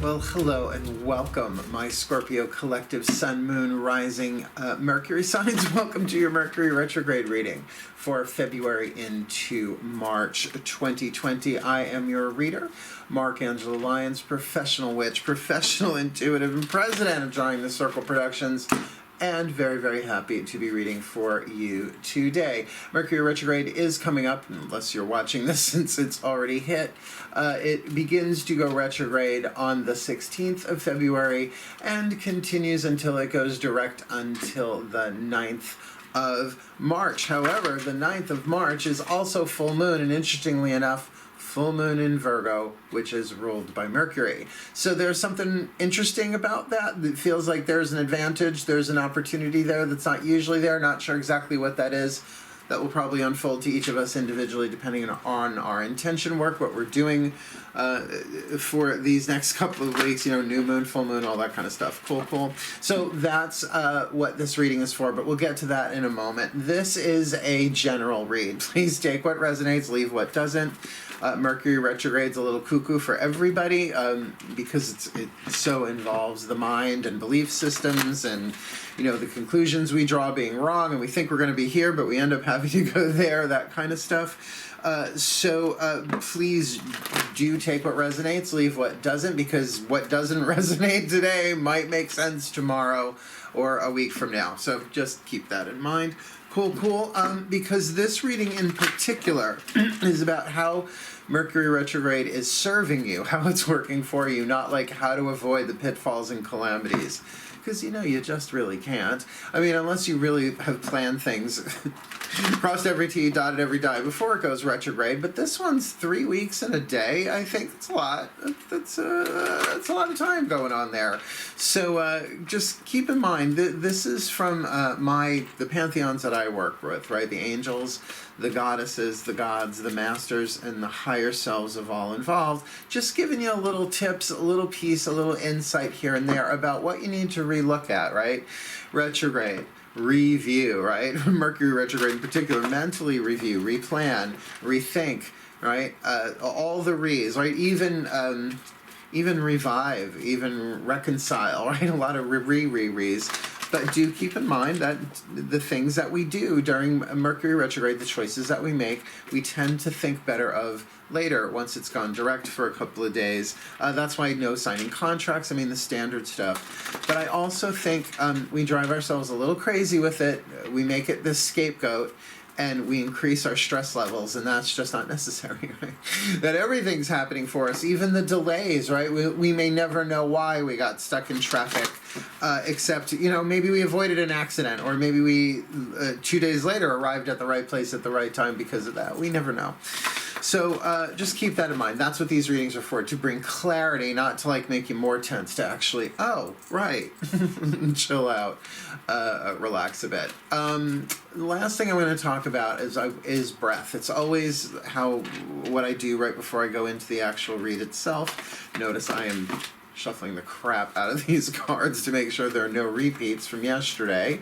Well, hello and welcome, my Scorpio collective Sun, Moon, Rising, Mercury signs. Welcome to your Mercury Retrograde reading for February into March 2020. I am your reader, Mark Angela Lyons, professional witch, professional intuitive, and president of DrawingTheCircle Productions. And very, very happy to be reading for you today. Mercury Retrograde is coming up, unless you're watching this since it's already hit. It begins to go retrograde on the 16th of February and continues until it goes direct until the 9th of March. However, the 9th of March is also full moon, and interestingly enough, full moon in Virgo, which is ruled by Mercury. So there's something interesting about that. It feels like there's an advantage, there's an opportunity there that's not usually there. Not sure exactly what that is. That will probably unfold to each of us individually depending on our intention work, what we're doing for these next couple of weeks, you know, new moon, full moon, all that kind of stuff. Cool, cool. So that's what this reading is for, but we'll get to that in a moment. This is a general read. Please take what resonates, leave what doesn't. Mercury retrograde's a little cuckoo for everybody because it so involves the mind and belief systems and, you know, the conclusions we draw being wrong, and we think we're going to be here, but we end up having to go there, that kind of stuff. So please do take what resonates, leave what doesn't, because what doesn't resonate today might make sense tomorrow or a week from now. So just keep that in mind. Cool, cool. Because this reading in particular is about how Mercury retrograde is serving you, how it's working for you, not like how to avoid the pitfalls and calamities. Because, you know, you just really can't. I mean, unless you really have planned things, crossed every T, dotted every I before it goes retrograde. But this one's 3 weeks and a day. I think that's a lot. That's a lot of time going on there. So just keep in mind, this is from the pantheons that I work with, right? The angels, the goddesses, the gods, the masters, and the higher selves of all involved. Just giving you a little tips, a little piece, a little insight here and there about what you need to relook at, right? Retrograde, review, right? Mercury retrograde in particular, mentally review, replan, rethink, right? All the re's, right? Even revive, even reconcile, right? A lot of re's. But do keep in mind that the things that we do during Mercury retrograde, the choices that we make, we tend to think better of later once it's gone direct for a couple of days. That's why no signing contracts, I mean the standard stuff. But I also think we drive ourselves a little crazy with it. We make it this scapegoat, and we increase our stress levels, and that's just not necessary, right? That everything's happening for us, even the delays, right? We may never know why we got stuck in traffic, except, you know, maybe we avoided an accident, or maybe we, 2 days later, arrived at the right place at the right time because of that. We never know. So just keep that in mind. That's what these readings are for, to bring clarity, not to like make you more tense, to actually, oh, right, chill out, relax a bit. The last thing I'm going to talk about is breath. It's always what I do right before I go into the actual read itself. Notice I am shuffling the crap out of these cards to make sure there are no repeats from yesterday.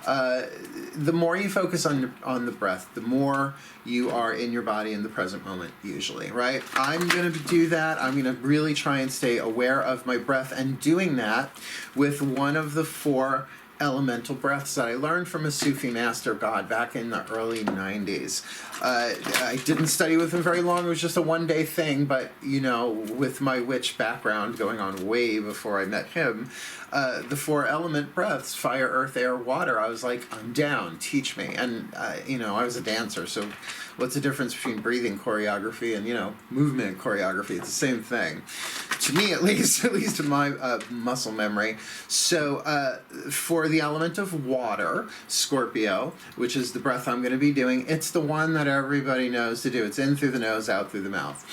The more you focus on the breath, the more you are in your body in the present moment, usually, right? I'm going to do that. I'm going to really try and stay aware of my breath, and doing that with one of the 4 elemental breaths that I learned from a Sufi master god back in the early 90s. I didn't study with him very long. It was just a one-day thing, but, you know, with my witch background going on way before I met him, the 4 element breaths, fire, earth, air, water, I was like, I'm down, teach me. And, you know, I was a dancer, so what's the difference between breathing choreography and, you know, movement choreography? It's the same thing. To me, at least in my muscle memory. So for the element of water, Scorpio, which is the breath I'm going to be doing, it's the one that everybody knows to do. It's in through the nose, out through the mouth.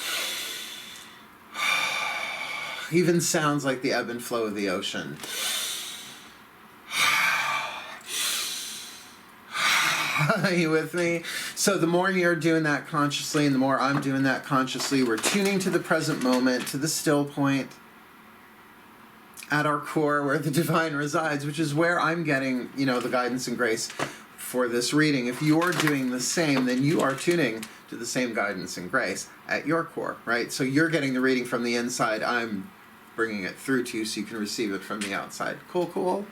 Even sounds like the ebb and flow of the ocean. Are you with me? So the more you're doing that consciously and the more I'm doing that consciously, we're tuning to the present moment, to the still point, at our core where the divine resides, which is where I'm getting, you know, the guidance and grace for this reading. If you're doing the same, then you are tuning to the same guidance and grace at your core, right? So you're getting the reading from the inside. I'm bringing it through to you so you can receive it from the outside. Cool, cool.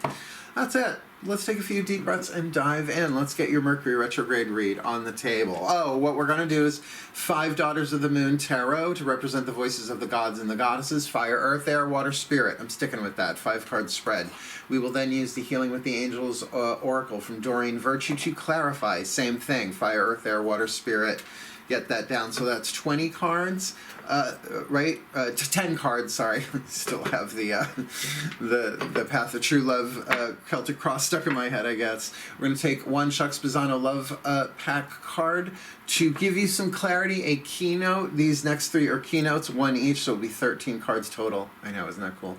That's it. Let's take a few deep breaths and dive in. Let's get your Mercury retrograde read on the table. Oh, what we're going to do is 5 Daughters of the Moon Tarot to represent the voices of the gods and the goddesses. Fire, earth, air, water, spirit. I'm sticking with that. 5-card spread. We will then use the Healing with the Angels Oracle from Doreen Virtue to clarify. Same thing. Fire, earth, air, water, spirit. Get that down. So that's 20 cards, right? 10 cards, sorry. Still have the Path of True Love Celtic Cross stuck in my head, I guess. We're going to take one Chuck Spezzano Love Pack card to give you some clarity, a keynote. These next 3 are keynotes, 1 each, so it'll be 13 cards total. I know, isn't that cool?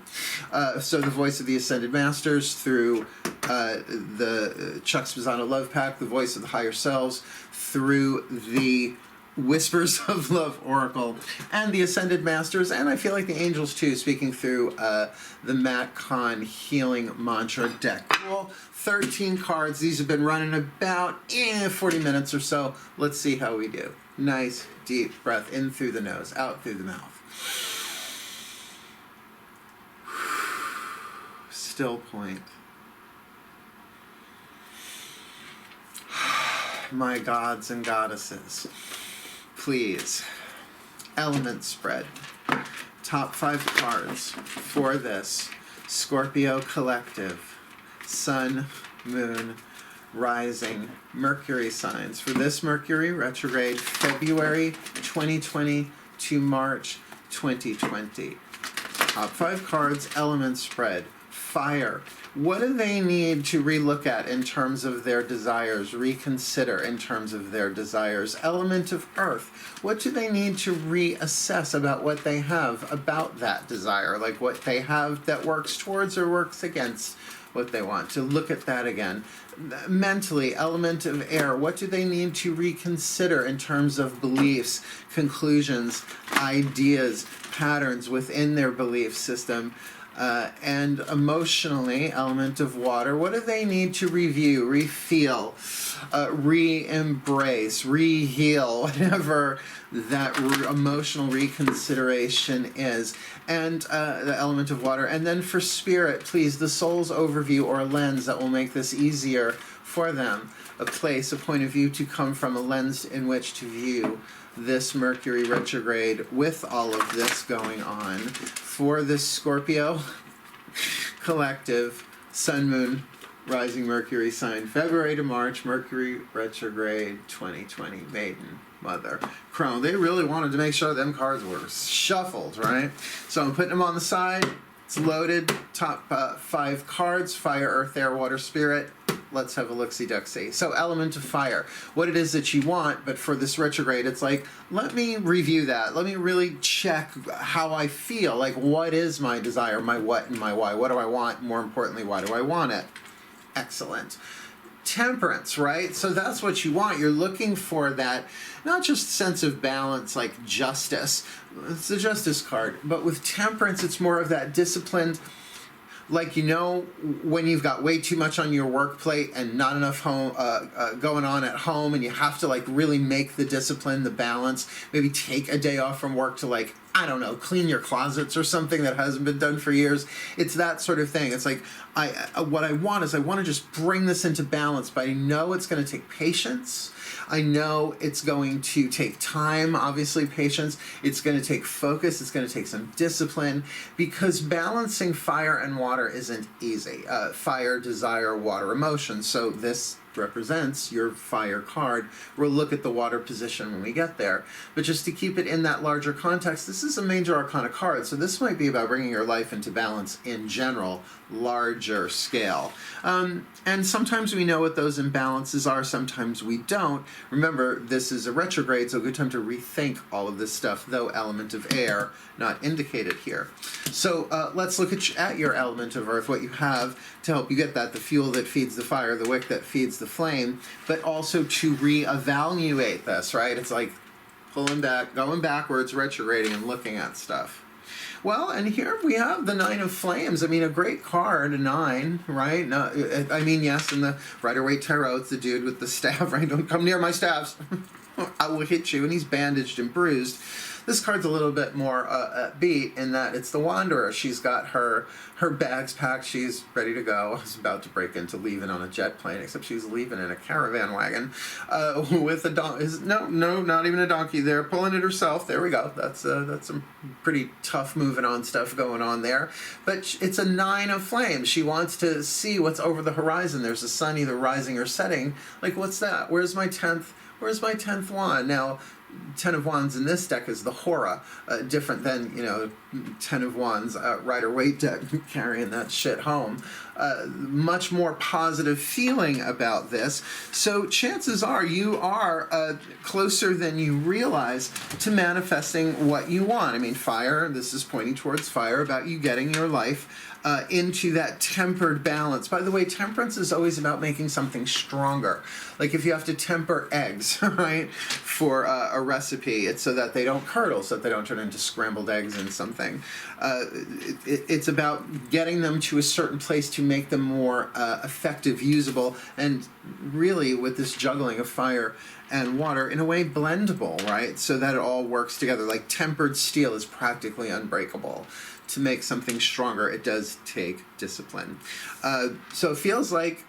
So the Voice of the Ascended Masters through the Chuck Spezzano Love Pack, the Voice of the Higher Selves, through the Whispers of Love Oracle, and the Ascended Masters, and I feel like the Angels too, speaking through the Matt Kahn Healing Mantra deck. Cool. 13 cards. These have been running about 40 minutes or so. Let's see how we do. Nice deep breath in through the nose, out through the mouth. Still point. My gods and goddesses, please, element spread. Top 5 cards for this Scorpio collective, Sun, Moon, Rising, Mercury signs for this Mercury retrograde, February 2020 to March 2020. Top 5 cards, element spread. Fire. What do they need to relook at in terms of their desires, reconsider in terms of their desires? Element of earth. What do they need to reassess about what they have about that desire? Like what they have that works towards or works against what they want. To look at that again. Mentally, element of air. What do they need to reconsider in terms of beliefs, conclusions, ideas, patterns within their belief system? And emotionally, element of water, what do they need to review, refeel, re-embrace, re-heal, whatever that emotional reconsideration is? And the element of water. And then for spirit, please, the soul's overview or lens that will make this easier for them. A place, a point of view to come from, a lens in which to view this Mercury retrograde with all of this going on for this Scorpio collective, Sun, Moon, Rising Mercury sign, February to March, Mercury retrograde 2020, Maiden, Mother, Crone. They really wanted to make sure them cards were shuffled, right? So I'm putting them on the side. It's loaded. Top 5 cards, fire, earth, air, water, spirit. Let's have a look-see-duck-see. So element of fire, what it is that you want, but for this retrograde, it's like, let me review that. Let me really check how I feel. Like, what is my desire, my what, and my why? What do I want? More importantly, why do I want it? Excellent. Temperance, right? So that's what you want. You're looking for that, not just sense of balance like justice. It's the justice card. But with temperance, it's more of that disciplined, like, you know, when you've got way too much on your work plate and not enough home going on at home, and you have to like really make the discipline, the balance, maybe take a day off from work to, like, I don't know, clean your closets or something that hasn't been done for years. It's that sort of thing. It's like, what I want is I want to just bring this into balance, but I know it's going to take patience. I know it's going to take time, obviously patience. It's going to take focus. It's going to take some discipline, because balancing fire and water isn't easy. Fire, desire, water, emotion. So this represents your fire card. We'll look at the water position when we get there. But just to keep it in that larger context, this is a major arcana card. So this might be about bringing your life into balance in general, larger scale. And sometimes we know what those imbalances are, sometimes we don't. Remember, this is a retrograde, so a good time to rethink all of this stuff, though element of air not indicated here. So let's look at your element of earth, what you have to help you get that, the fuel that feeds the fire, the wick that feeds the flame, but also to reevaluate this, right? It's like pulling back, going backwards, retrograding, and looking at stuff. Well, and here we have the Nine of Flames. I mean, a great card, a 9, right? No, I mean, yes, in the Rider-Waite Tarot, it's the dude with the staff, right? Don't come near my staffs. I will hit you, and he's bandaged and bruised. This card's a little bit more upbeat in that it's the Wanderer. She's got her bags packed. She's ready to go. I was about to break into leaving on a jet plane, except she's leaving in a caravan wagon with a donkey. No, not even a donkey. They're pulling it herself. There we go. That's some pretty tough moving on stuff going on there. But it's a 9 of flames. She wants to see what's over the horizon. There's a sun either rising or setting. Like, what's that? Where's my 10th? Where's my 10th wand? Now, 10 of Wands in this deck is the Hora, different than, 10 of Wands Rider-Waite deck carrying that shit home. Much more positive feeling about this. So chances are you are closer than you realize to manifesting what you want. I mean, fire, this is pointing towards fire, about you getting your life into that tempered balance. By the way, temperance is always about making something stronger. Like if you have to temper eggs, right, for a recipe, it's so that they don't curdle, so that they don't turn into scrambled eggs in something. It's about getting them to a certain place to make them more effective, usable, and really with this juggling of fire and water, in a way blendable, right, so that it all works together. Like tempered steel is practically unbreakable. To make something stronger, it does take discipline. So it feels like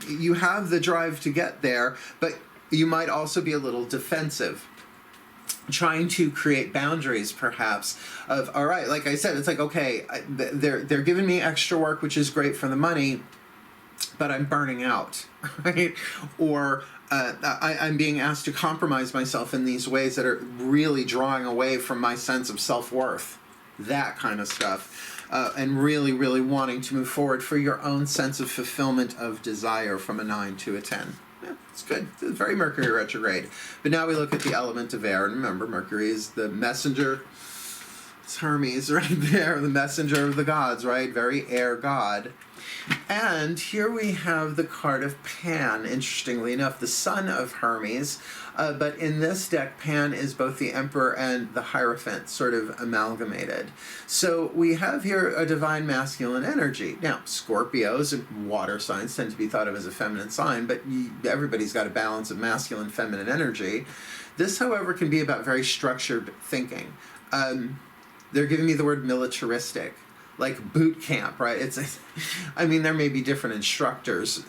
you have the drive to get there, but you might also be a little defensive, trying to create boundaries, perhaps, of, all right, like I said, it's like, okay, they're giving me extra work, which is great for the money, but I'm burning out, right? Or I'm being asked to compromise myself in these ways that are really drawing away from my sense of self-worth. That kind of stuff, and really, really wanting to move forward for your own sense of fulfillment of desire from a 9 to a 10. Yeah, it's good. It's very Mercury retrograde. But now we look at the element of air, and remember, Mercury is the messenger. It's Hermes right there, the messenger of the gods, right? Very air god. And here we have the card of Pan, interestingly enough, the son of Hermes. But in this deck, Pan is both the Emperor and the Hierophant, sort of amalgamated. So we have here a divine masculine energy. Now, Scorpios and water signs tend to be thought of as a feminine sign, but everybody's got a balance of masculine, feminine energy. This, however, can be about very structured thinking. They're giving me the word militaristic. Like boot camp, right? I mean, there may be different instructors,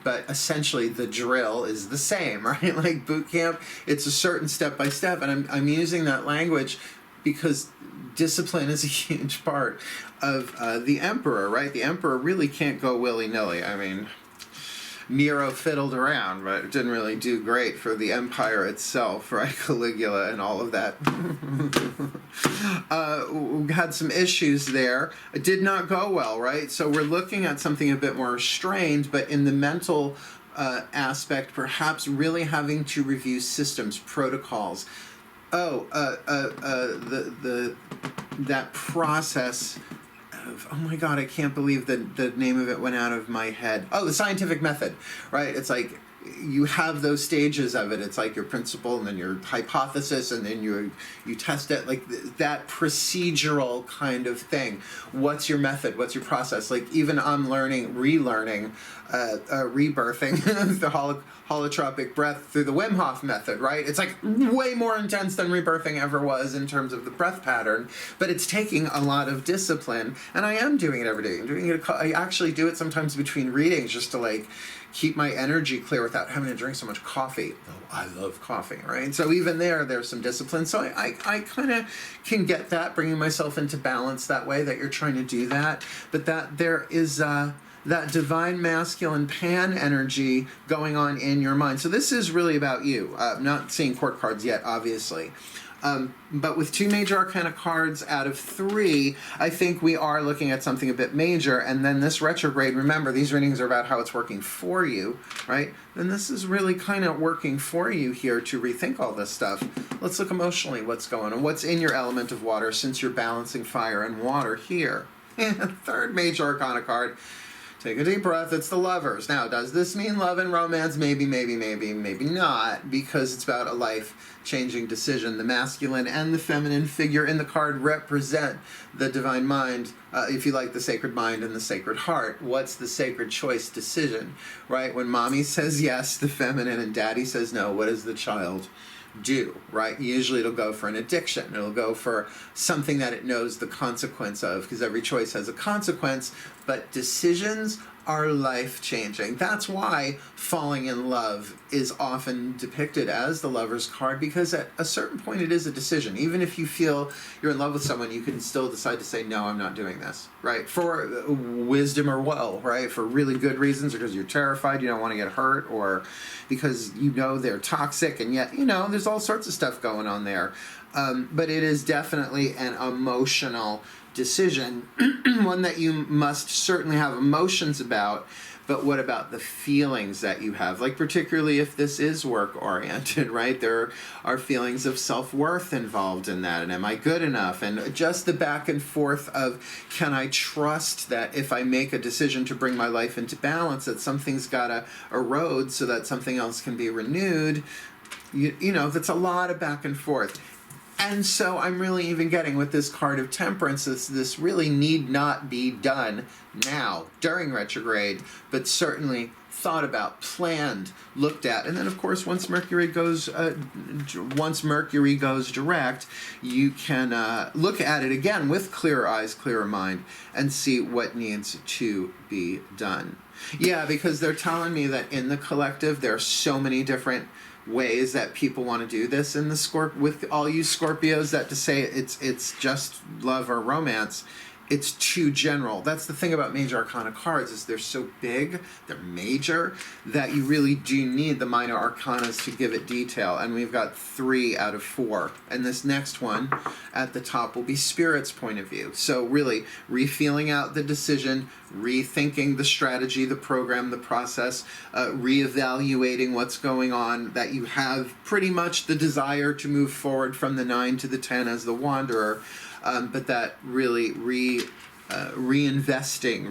but essentially the drill is the same, right? Like boot camp, it's a certain step by step, and I'm using that language because discipline is a huge part of the Emperor, right? The Emperor really can't go willy-nilly. I mean, Nero fiddled around, but it didn't really do great for the empire itself, right? Caligula and all of that. We had some issues there. It did not go well, right? So we're looking at something a bit more restrained, but in the mental aspect, perhaps really having to review systems, protocols. That process. Oh my God, I can't believe the name of it went out of my head. Oh, the scientific method, right? It's like you have those stages of it. It's like your principle and then your hypothesis and then you test it, like that procedural kind of thing. What's your method? What's your process? Like even I'm learning, relearning, rebirthing the holotropic breath through the Wim Hof method, right? It's like way more intense than rebirthing ever was in terms of the breath pattern, but it's taking a lot of discipline, and I am doing it every day. I actually do it sometimes between readings just to like keep my energy clear without having to drink so much coffee. Oh, I love coffee, right? So even there's some discipline. So I kind of can get that, bringing myself into balance that way, that you're trying to do that, but that there is that divine masculine Pan energy going on in your mind. So this is really about you. I'm not seeing court cards yet, obviously. But with 2 major arcana cards out of 3, I think we are looking at something a bit major. And then this retrograde, remember, these readings are about how it's working for you, right? Then this is really kind of working for you here to rethink all this stuff. Let's look emotionally what's going on. What's in your element of water, since you're balancing fire and water here? And 3rd major arcana card. Take a deep breath. It's the Lovers. Now, does this mean love and romance? Maybe not, because it's about a life-changing decision. The masculine and the feminine figure in the card represent the divine mind, if you like, the sacred mind and the sacred heart. What's the sacred choice decision, right? When mommy says yes, the feminine, and daddy says no, what does the child do, right? Usually it'll go for an addiction. It'll go for something that it knows the consequence of, because every choice has a consequence, but decisions are life-changing. That's why falling in love is often depicted as the Lover's card, because at a certain point it is a decision. Even if you feel you're in love with someone, you can still decide to say, no, I'm not doing this, right? For wisdom or woe, right? For really good reasons, or because you're terrified, you don't want to get hurt, or because you know they're toxic, and yet, you know, there's all sorts of stuff going on there. But it is definitely an emotional decision, one that you must certainly have emotions about, but what about the feelings that you have? Like, particularly if this is work-oriented, right? There are feelings of self-worth involved in that, and am I good enough? And just the back and forth of, can I trust that if I make a decision to bring my life into balance, that something's gotta erode so that something else can be renewed? You know, that's a lot of back and forth. And so I'm really even getting with this card of Temperance, this really need not be done now, during retrograde, but certainly thought about, planned, looked at. And then, of course, once Mercury goes direct, you can look at it again with clearer eyes, clearer mind, and see what needs to be done. Yeah, because they're telling me that in the collective, there are so many different ways that people want to do this in the with all you Scorpios, that to say it's just love or romance, it's too general. That's the thing about major arcana cards, is they're so big, they're major, that you really do need the minor arcanas to give it detail. And we've got 3 out of 4. And this next one at the top will be Spirit's point of view. So really re-feeling out the decision, rethinking the strategy, the program, the process, reevaluating what's going on, that you have pretty much the desire to move forward from the 9 to the 10 as the Wanderer, but that really reinvesting,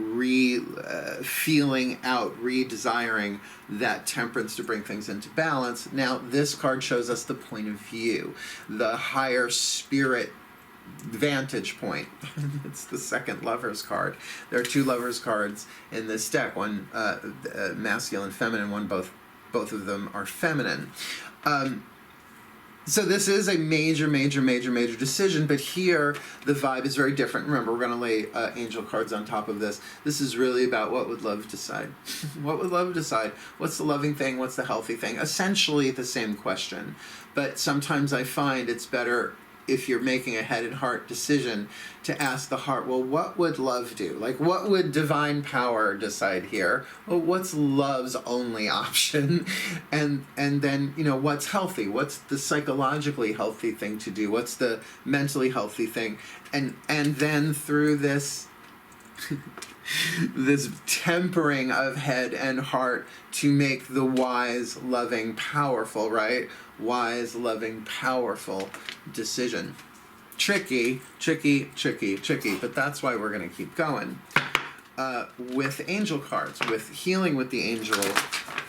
feeling out, re-desiring that Temperance to bring things into balance. Now, this card shows us the point of view, the higher spirit vantage point. It's the second Lover's card. There are 2 Lover's cards in this deck, one masculine, feminine, one both of them are feminine. So this is a major decision, but here the vibe is very different. Remember, we're going to lay angel cards on top of this. This is really about what would love decide? What would love decide? What's the loving thing? What's the healthy thing? Essentially the same question. But sometimes I find it's better, if you're making a head and heart decision, to ask the heart, well, what would love do? Like, what would divine power decide here? Well, what's love's only option? And then, you know, what's healthy? What's the psychologically healthy thing to do? What's the mentally healthy thing? And then through this this tempering of head and heart to make the wise, loving, powerful, right? Wise, loving, powerful decision. Tricky, but that's why we're going to keep going. With angel cards, with healing with the angel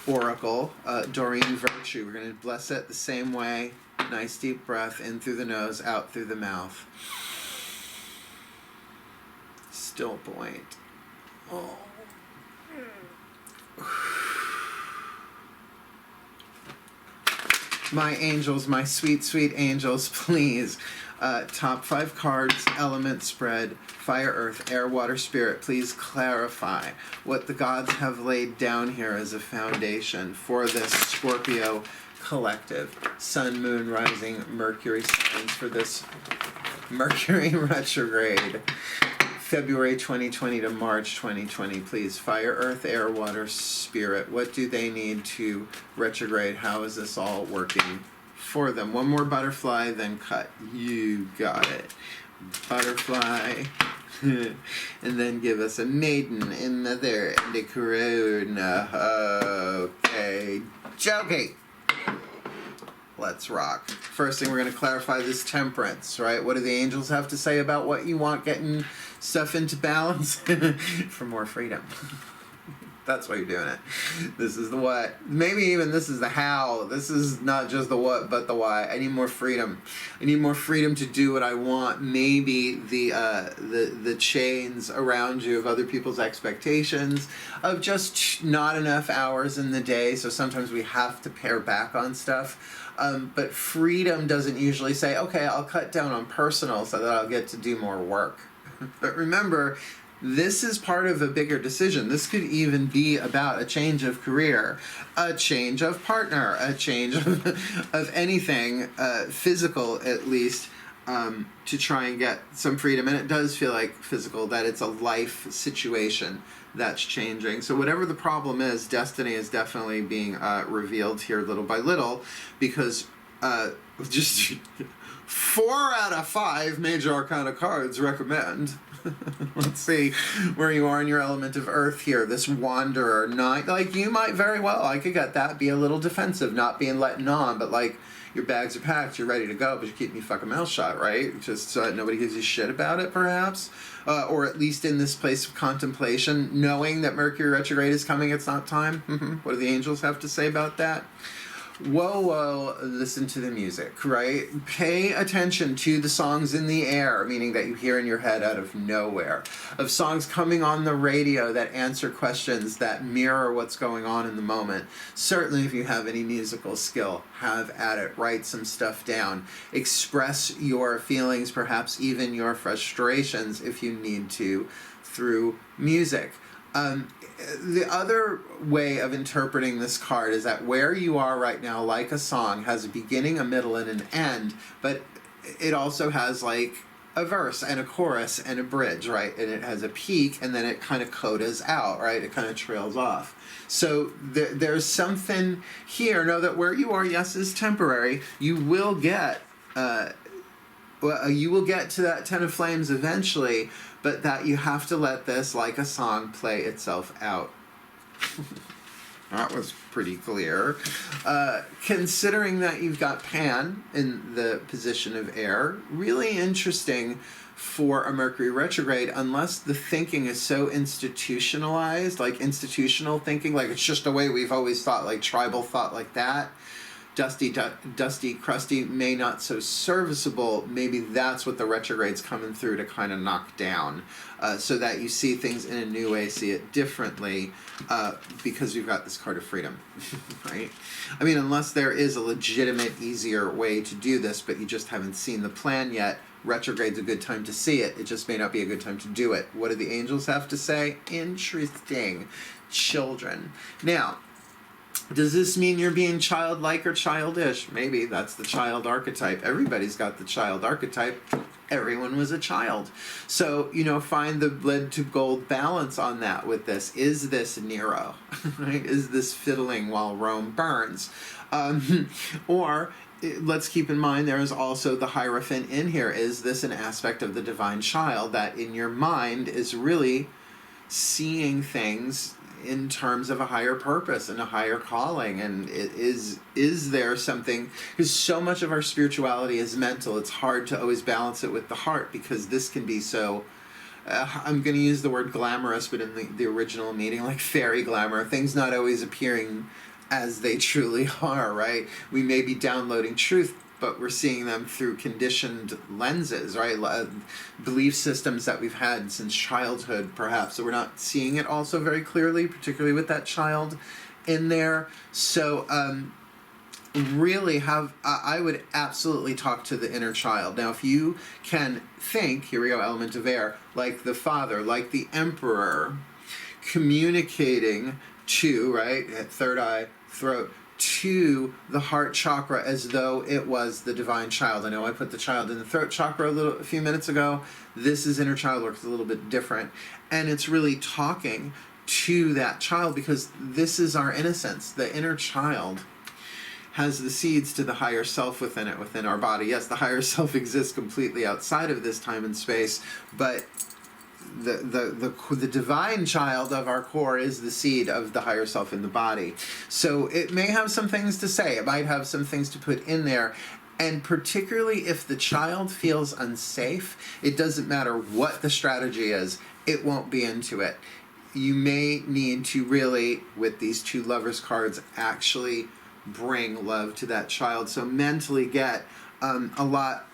oracle, Doreen Virtue, we're going to bless it the same way. Nice deep breath, in through the nose, out through the mouth. Still point. Oh. My angels, my sweet, sweet angels, please. Top 5 cards, element spread, fire, earth, air, water, spirit. Please clarify what the gods have laid down here as a foundation for this Scorpio collective. Sun, moon, rising, Mercury signs for this Mercury retrograde. February 2020 to March 2020, please. Fire, earth, air, water, spirit. What do they need to retrograde? How is this all working for them? One more butterfly, then cut. You got it. Butterfly. And then give us a maiden, another, and a corona. Okay. Jokey. Let's rock. First thing, we're going to clarify this Temperance, right? What do the angels have to say about what you want getting stuff into balance? For more freedom. That's why you're doing it. This is the what. Maybe even this is the how. This is not just the what, but the why. I need more freedom. I need more freedom to do what I want. Maybe the chains around you of other people's expectations, of just not enough hours in the day. So sometimes we have to pare back on stuff. But freedom doesn't usually say, okay, I'll cut down on personal so that I'll get to do more work. But remember, this is part of a bigger decision. This could even be about a change of career, a change of partner, a change of anything, physical at least, to try and get some freedom. And it does feel like physical, that it's a life situation that's changing. So whatever the problem is, destiny is definitely being revealed here little by little, because just 4 out of 5 major arcana cards recommend. Let's see where you are in your element of earth here. This wanderer, not like you might very well, I could get that, be a little defensive, not being letting on, but like your bags are packed, you're ready to go, but you're keeping your fucking mouth shut, right? Just nobody gives you shit about it, perhaps. Or at least in this place of contemplation, knowing that Mercury retrograde is coming, it's not time. What do the angels have to say about that? Whoa, listen to the music, right? Pay attention to the songs in the air, meaning that you hear in your head out of nowhere, of songs coming on the radio that answer questions that mirror what's going on in the moment. Certainly if you have any musical skill, have at it. Write some stuff down. Express your feelings, perhaps even your frustrations if you need to, through music. The other way of interpreting this card is that where you are right now, like a song, has a beginning, a middle, and an end, but it also has like a verse and a chorus and a bridge, right? And it has a peak, and then it kind of codas out, right? It kind of trails off. So there's something here. Know that where you are, yes, is temporary. You will get you will get to that 10 of flames eventually, but that you have to let this, like a song, play itself out. That was pretty clear. Considering that you've got Pan in the position of air, really interesting for a Mercury retrograde, unless the thinking is so institutionalized, like institutional thinking, like it's just the way we've always thought, like tribal thought like that. Dusty, crusty, may not so serviceable. Maybe that's what the retrograde's coming through to kind of knock down, so that you see things in a new way, see it differently, because you've got this card of freedom, right? I mean, unless there is a legitimate, easier way to do this, but you just haven't seen the plan yet, retrograde's a good time to see it. It just may not be a good time to do it. What do the angels have to say? Interesting. Children. Now, does this mean you're being childlike or childish? Maybe that's the child archetype. Everybody's got the child archetype. Everyone was a child. So, find the lead to gold balance on that with this. Is this Nero? Right? Is this fiddling while Rome burns? Or let's keep in mind there is also the Hierophant in here. Is this an aspect of the divine child that in your mind is really seeing things in terms of a higher purpose and a higher calling? And is there something, because so much of our spirituality is mental, it's hard to always balance it with the heart, because this can be so, I'm going to use the word glamorous, but in the original meaning, like fairy glamour, things not always appearing as they truly are, right? We may be downloading truth, but we're seeing them through conditioned lenses, right? Belief systems that we've had since childhood, perhaps. So we're not seeing it also very clearly, particularly with that child in there. So really I would absolutely talk to the inner child. Now, if you can think, here we go, element of air, like the father, like the emperor, communicating to, right, third eye, throat, to the heart chakra as though it was the divine child. I know I put the child in the throat chakra a few minutes ago. This is inner child work. It's a little bit different. And it's really talking to that child, because this is our innocence. The inner child has the seeds to the higher self within it, within our body. Yes, the higher self exists completely outside of this time and space, but the divine child of our core is the seed of the higher self in the body. So it may have some things to say. It might have some things to put in there. And particularly if the child feels unsafe, it doesn't matter what the strategy is, it won't be into it. you may need to really, with these two Lovers cards, actually bring love to that child. So mentally get a lot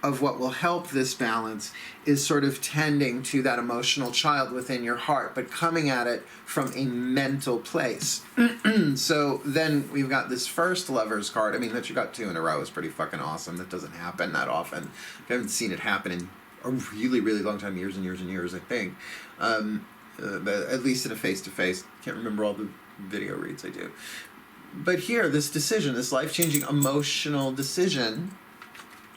of what will help this balance is sort of tending to that emotional child within your heart, but coming at it from a mental place. So then we've got this first Lovers card. I mean, that you got two in a row is pretty fucking awesome. That doesn't happen that often. I haven't seen it happen in a really, really long time, years and years and years, I think. But at least in a face-to-face. Can't remember all the video reads I do. But here, this decision, this life-changing emotional decision,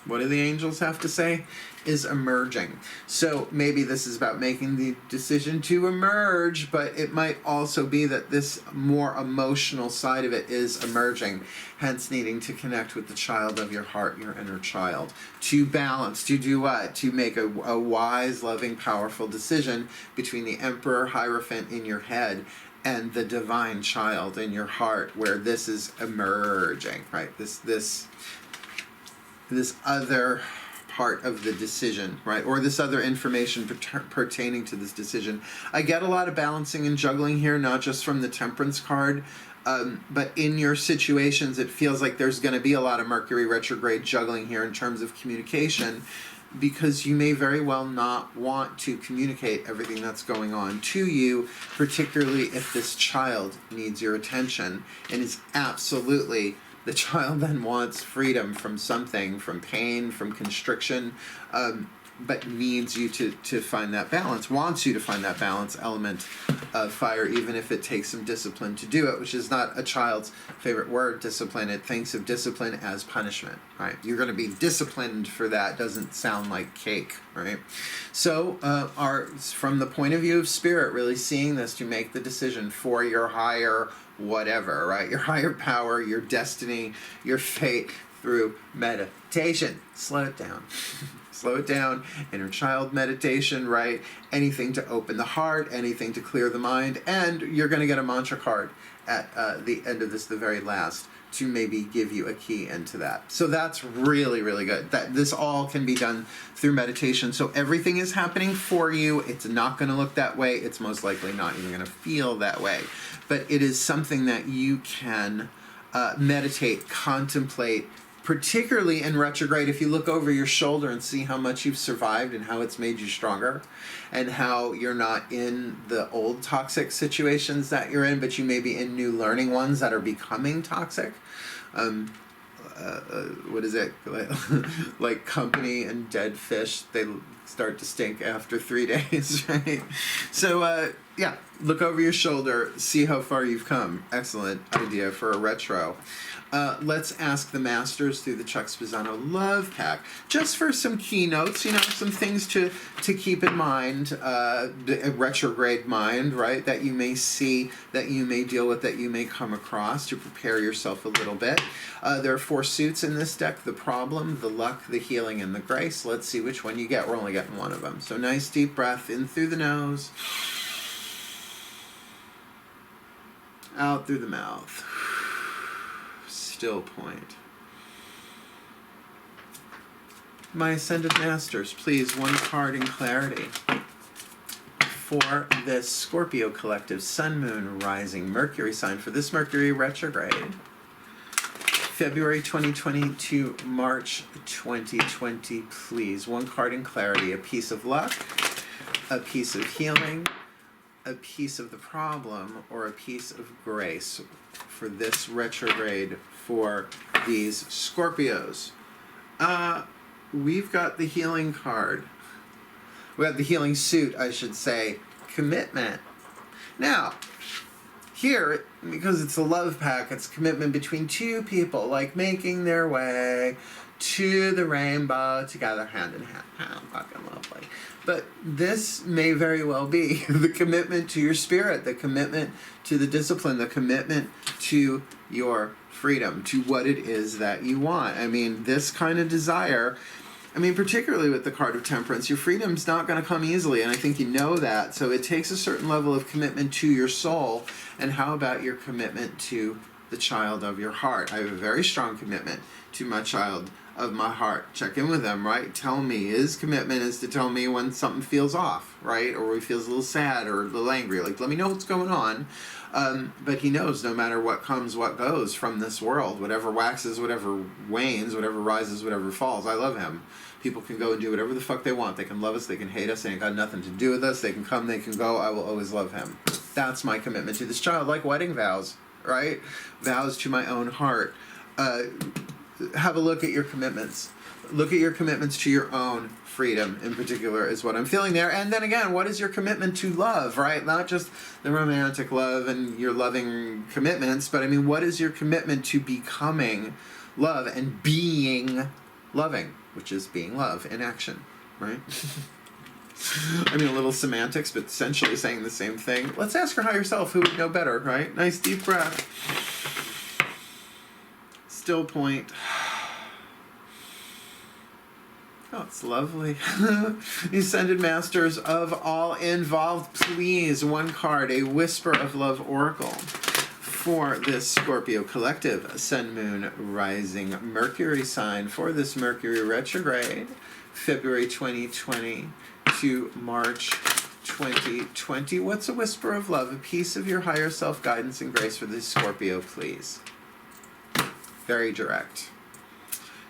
what do the angels have to say? Is emerging. So maybe this is about making the decision to emerge, but it might also be that this more emotional side of it is emerging, hence needing to connect with the child of your heart, your inner child, to balance, to do what? To make a wise, loving, powerful decision between the Emperor Hierophant in your head and the divine child in your heart, where this is emerging, right? This other part of the decision, right? Or this other information pertaining to this decision. I get a lot of balancing and juggling here, not just from the Temperance card, but in your situations, it feels like there's going to be a lot of Mercury retrograde juggling here in terms of communication, because you may very well not want to communicate everything that's going on to you, particularly if this child needs your attention and is absolutely... The child then wants freedom from something, from pain, from constriction, but needs you to find that balance, wants you to find that balance element of fire, even if it takes some discipline to do it, which is not a child's favorite word, discipline. It thinks of discipline as punishment, right? You're going to be disciplined for that. Doesn't sound like cake, right? So from the point of view of spirit, really seeing this to make the decision for your higher whatever, right? Your higher power, your destiny, your fate through meditation. Slow it down. Slow it down. Inner child meditation, right? Anything to open the heart, anything to clear the mind, and you're going to get a mantra card at the end of this, the very last, to maybe give you a key into that. So that's really, really good. That this all can be done through meditation. So everything is happening for you. It's not going to look that way. It's most likely not even going to feel that way. But it is something that you can meditate, contemplate, particularly in retrograde. If you look over your shoulder and see how much you've survived and how it's made you stronger, and how you're not in the old toxic situations that you're in, but you may be in new learning ones that are becoming toxic. What is it? Like company and dead fish, they start to stink after 3 days, right? So, yeah, look over your shoulder, see how far you've come. Excellent idea for a retro. Let's ask the masters through the Chuck Spezzano Love Pack, just for some keynotes, some things to keep in mind, a retrograde mind, right, that you may see, that you may deal with, that you may come across, to prepare yourself a little bit. There are 4 suits in this deck: the problem, the luck, the healing, and the grace. Let's see which one you get. We're only getting one of them. So nice deep breath in through the nose, out through the mouth. Still point. My Ascended Masters, please, one card in clarity for this Scorpio collective Sun, Moon, Rising, Mercury sign for this Mercury retrograde. February 2020 to March 2020, please. One card in clarity, a piece of luck, a piece of healing, a piece of the problem, or a piece of grace for this retrograde for these Scorpios. We've got the healing card. We have the healing suit, I should say. Commitment. Now, here, because it's a love pack, it's commitment between two people, like making their way to the rainbow together, hand in hand. How fucking lovely. But this may very well be the commitment to your spirit, the commitment to the discipline, the commitment to your freedom, to what it is that you want. I mean, this kind of desire, particularly with the card of Temperance, your freedom's not going to come easily, and I think you know that. So it takes a certain level of commitment to your soul. And how about your commitment to the child of your heart. I have a very strong commitment to my child of my heart. Check in with them, right? Tell me. His commitment is to tell me when something feels off, right? Or he feels a little sad or a little angry. Like, let me know what's going on. But he knows no matter what comes, what goes from this world, whatever waxes, whatever wanes, whatever rises, whatever falls, I love him. People can go and do whatever the fuck they want. They can love us, they can hate us, they ain't got nothing to do with us. They can come, they can go. I will always love him. That's my commitment to this child, like wedding vows, right? Vows to my own heart. Have a look at your commitments. Look at your commitments to your own freedom in particular is what I'm feeling there. And then again, what is your commitment to love, right? Not just the romantic love and your loving commitments, but I mean, what is your commitment to becoming love and being loving, which is being love in action, right? I mean, a little semantics, but essentially saying the same thing. Let's ask your higher self who would know better, right? Nice deep breath. Still point. Oh, it's lovely. Ascended Masters of all involved, please, one card, a Whisper of Love Oracle for this Scorpio collective, Sun, Moon, Rising, Mercury sign for this Mercury retrograde, February 2020 to March 2020. What's a whisper of love, a piece of your higher self guidance and grace for this Scorpio, please? Very direct.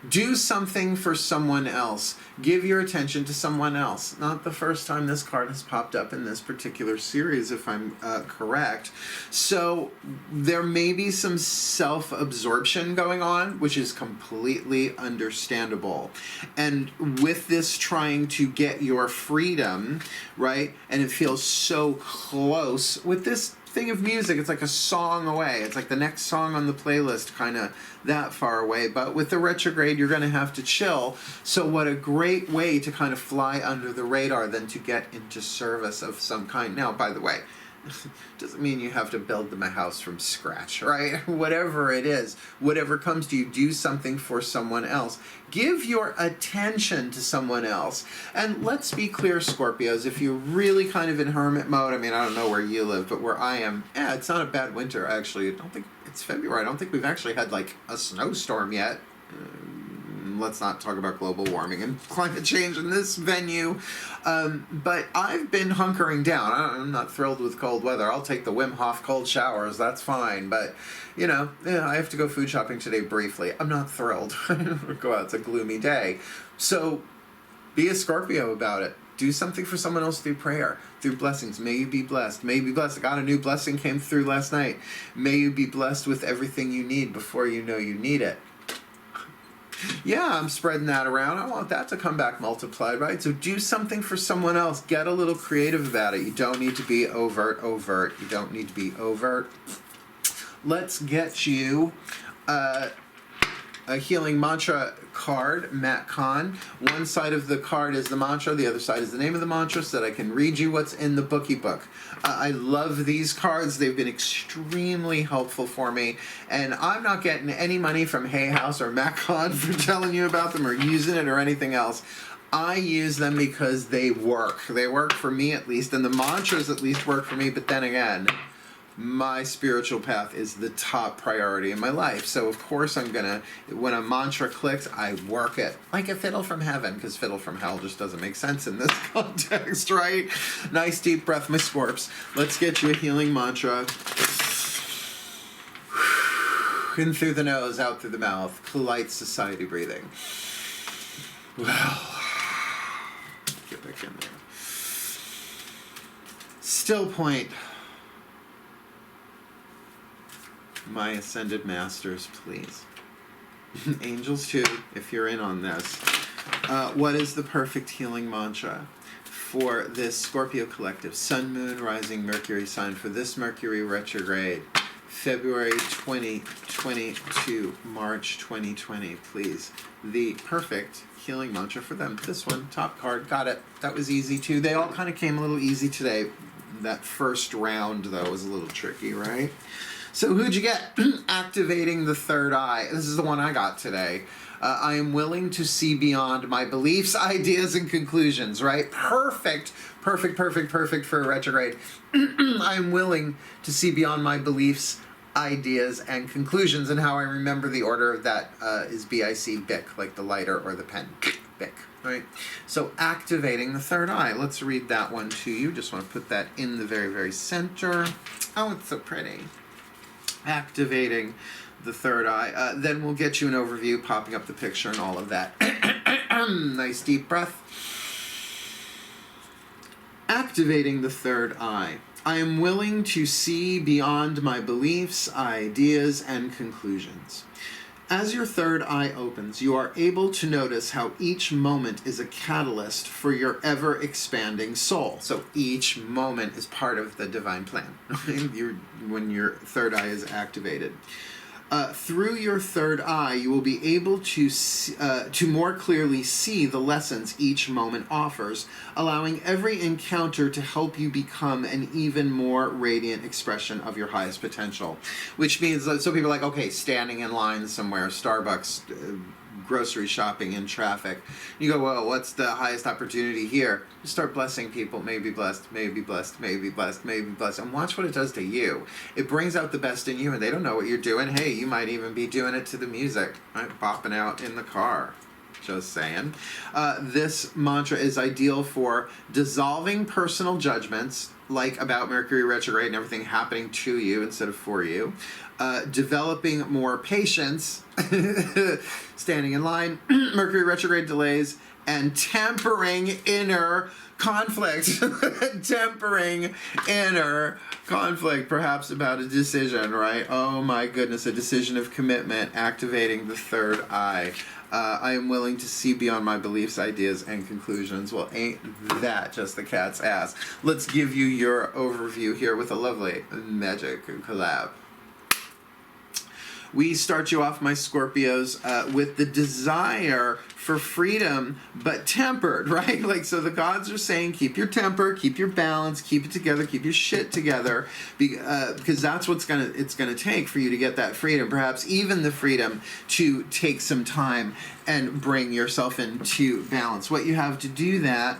Do something for someone else. Give your attention to someone else. Not the first time this card has popped up in this particular series, if I'm correct. So there may be some self-absorption going on, which is completely understandable. And with this trying to get your freedom, right, and it feels so close, with this thing of music, it's like a song away. It's like the next song on the playlist, kind of that far away. But with the retrograde, you're going to have to chill. So what a great way to kind of fly under the radar than to get into service of some kind. Now, by the way, doesn't mean you have to build them a house from scratch, right? Whatever it is, whatever comes to you, do something for someone else. Give your attention to someone else. And let's be clear, Scorpios, if you're really kind of in hermit mode, I mean, I don't know where you live, but where I am, yeah, it's not a bad winter, actually. I don't think it's February. I don't think we've actually had, like, a snowstorm yet. Let's not talk about global warming and climate change in this venue. But I've been hunkering down. I'm not thrilled with cold weather. I'll take the Wim Hof cold showers. That's fine. But, you know, I have to go food shopping today briefly. I'm not thrilled. Go out. It's a gloomy day. So be a Scorpio about it. Do something for someone else through prayer, through blessings. May you be blessed. May you be blessed. I got a new blessing came through last night. May you be blessed with everything you need before you know you need it. Yeah, I'm spreading that around. I want that to come back multiplied, right? So do something for someone else. Get a little creative about it. You don't need to be overt. You don't need to be overt. Let's get you a healing mantra card, Matt Kahn. One side of the card is the mantra, the other side is the name of the mantra, so that I can read you what's in the bookie book. I love these cards. They've been extremely helpful for me, and I'm not getting any money from Hay House or Matt Kahn for telling you about them or using it or anything else. I use them because they work. They work for me at least, and the mantras at least work for me, but then again, my spiritual path is the top priority in my life. So of course I'm gonna, when a mantra clicks, I work it. Like a fiddle from heaven, because fiddle from hell just doesn't make sense in this context, right? Nice deep breath, my Scorps. Let's get you a healing mantra. In through the nose, out through the mouth. Polite society breathing. Well, get back in there. Still point. My Ascended Masters, please. Angels too, if you're in on this. What is the perfect healing mantra for this Scorpio collective? Sun, Moon, Rising, Mercury sign for this Mercury retrograde. February 2020 to March 2020, please. The perfect healing mantra for them. This one, top card, got it. That was easy too. They all kind of came a little easy today. That first round, though, was a little tricky, right? So who'd you get? Activating the third eye. This is the one I got today. I am willing to see beyond my beliefs, ideas, and conclusions, right? Perfect for a retrograde. I am willing to see beyond my beliefs, ideas and conclusions. And how I remember the order of that is BIC, BIC, like the lighter or the pen. BIC, right? So activating the third eye. Let's read that one to you. Just want to put that in the very, very center. Oh, it's so pretty. Activating the third eye. Then we'll get you an overview, popping up the picture and all of that. Nice deep breath. Activating the third eye. I am willing to see beyond my beliefs, ideas, and conclusions. As your third eye opens, you are able to notice how each moment is a catalyst for your ever-expanding soul. So each moment is part of the divine plan when your third eye is activated. Through your third eye, you will be able to more clearly see the lessons each moment offers, allowing every encounter to help you become an even more radiant expression of your highest potential. Which means, so people are like, okay, standing in line somewhere, Starbucks, grocery shopping in traffic. You go, well, what's the highest opportunity here? You start blessing people, may be blessed, may be blessed, may be blessed, may be blessed, and watch what it does to you. It brings out the best in you, and they don't know what you're doing. Hey, you might even be doing it to the music, right? Bopping out in the car. Just saying. This mantra is ideal for dissolving personal judgments, like about Mercury retrograde and everything happening to you instead of for you. Developing more patience, standing in line, Mercury retrograde delays, and tempering inner conflict. Tempering inner conflict, perhaps about a decision, right? Oh my goodness, a decision of commitment, activating the third eye. I am willing to see beyond my beliefs, ideas, and conclusions. Well, ain't that just the cat's ass? Let's give you your overview here with a lovely magic collab. We start you off, my Scorpios, with the desire for freedom, but tempered, right? Like, so the gods are saying, keep your temper, keep your balance, keep it together, keep your shit together, because that's what's it's gonna take for you to get that freedom. Perhaps even the freedom to take some time and bring yourself into balance. What you have to do that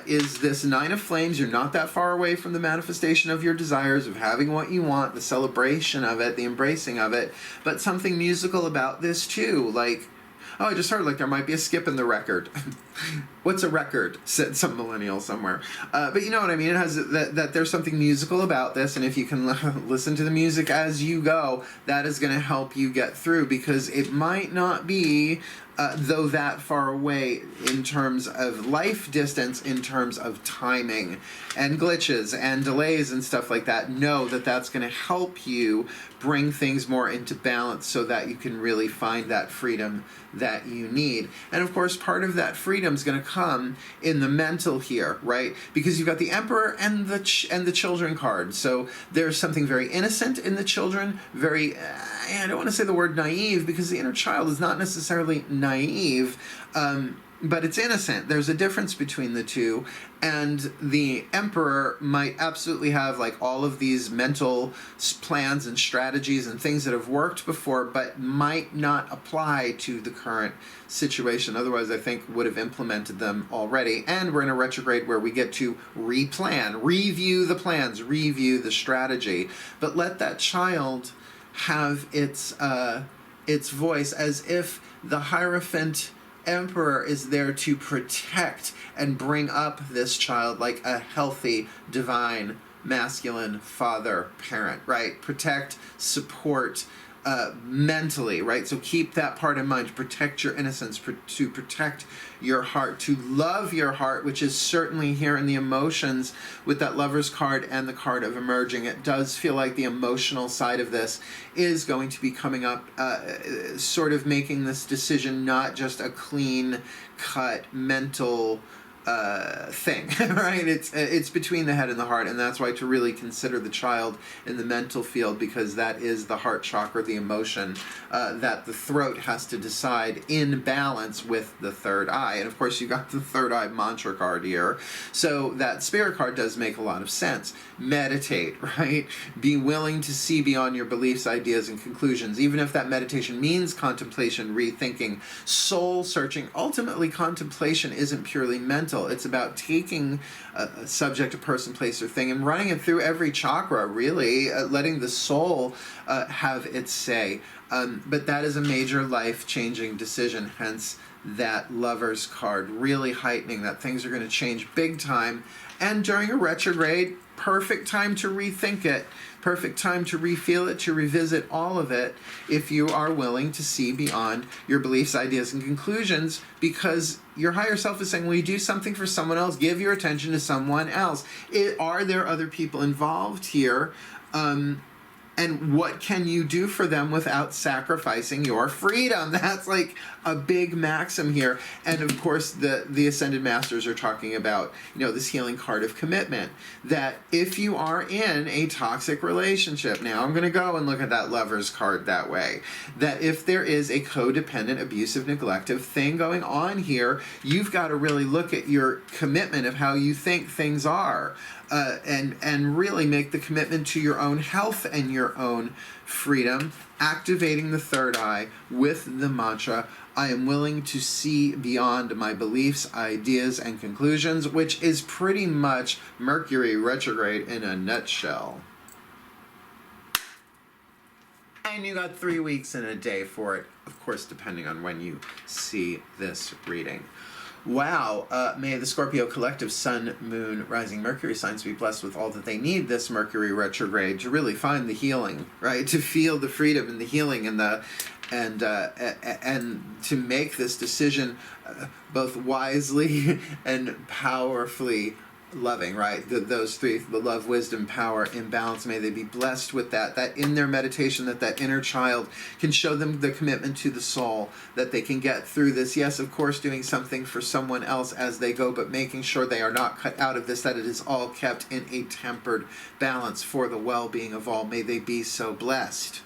is this Nine of Flames. You're not that far away from the manifestation of your desires, of having what you want, the celebration of it, the embracing of it, but something musical about this too, like, oh, I just heard like there might be a skip in the record. What's a record? Said some millennial somewhere. But you know what I mean? It has that there's something musical about this, and if you can listen to the music as you go, that is going to help you get through, because it might not be though that far away in terms of life distance, in terms of timing and glitches and delays and stuff like that. Know that that's going to help you bring things more into balance so that you can really find that freedom that you need. And of course, part of that freedom is going to come in the mental here, right? Because you've got the Emperor and the children card. So there's something very innocent in the children, very, I don't want to say the word naive, because the inner child is not necessarily naive, but it's innocent. There's a difference between the two, and the Emperor might absolutely have like all of these mental plans and strategies and things that have worked before, but might not apply to the current situation. Otherwise, I think would have implemented them already. And we're in a retrograde where we get to replan, review the plans, review the strategy, but let that child have its voice, as if the Hierophant Emperor is there to protect and bring up this child like a healthy, divine, masculine father, parent, right? Protect, support, mentally, right? So keep that part in mind, to protect your innocence, to protect your heart, to love your heart, which is certainly here in the emotions with that Lover's card and the card of emerging. It does feel like the emotional side of this is going to be coming up, sort of making this decision not just a clean cut mental thing, right? It's between the head and the heart, and that's why to really consider the child in the mental field, because that is the heart chakra, the emotion that the throat has to decide in balance with the third eye. And of course, you got the third eye mantra card here, so that spirit card does make a lot of sense. Meditate, right? Be willing to see beyond your beliefs, ideas, and conclusions, even if that meditation means contemplation, rethinking, soul searching. Ultimately, contemplation isn't purely mental. fundamental. It's about taking a subject, a person, place, or thing, and running it through every chakra, really, letting the soul have its say. But that is a major life-changing decision, hence that Lover's card, really heightening that things are going to change big time. And during a retrograde, perfect time to rethink it, perfect time to refeel it, to revisit all of it, if you are willing to see beyond your beliefs, ideas, and conclusions, because your higher self is saying, when you do something for someone else, give your attention to someone else. Are there other people involved here? And what can you do for them without sacrificing your freedom? That's like a big maxim here. And of course, the Ascended Masters are talking about, this healing card of commitment. That if you are in a toxic relationship, now I'm going to go and look at that Lover's card that way. That if there is a codependent, abusive, neglective thing going on here, you've got to really look at your commitment of how you think things are. And really make the commitment to your own health and your own freedom, activating the third eye with the mantra, I am willing to see beyond my beliefs, ideas, and conclusions, which is pretty much Mercury retrograde in a nutshell. And you got 3 weeks and a day for it, of course, depending on when you see this reading. Wow, may the Scorpio collective Sun, Moon, Rising, Mercury signs be blessed with all that they need this Mercury retrograde to really find the healing, right? To feel the freedom and the healing and and to make this decision both wisely and powerfully loving, right? Those three, the love, wisdom, power, imbalance, may they be blessed with that in their meditation, that inner child can show them the commitment to the soul, that they can get through this. Yes, of course, doing something for someone else as they go, but making sure they are not cut out of this, that it is all kept in a tempered balance for the well-being of all. May they be so blessed.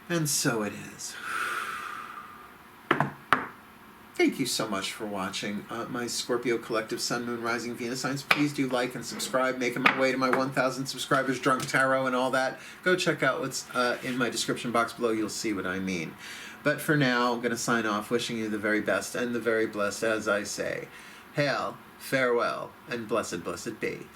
And so it is. Thank you so much for watching my Scorpio collective Sun, Moon, Rising, Venus signs. Please do like and subscribe. Making my way to my 1,000 subscribers, Drunk Tarot and all that. Go check out what's in my description box below. You'll see what I mean. But for now, I'm going to sign off, wishing you the very best and the very blessed, as I say. Hail, farewell, and blessed, blessed be.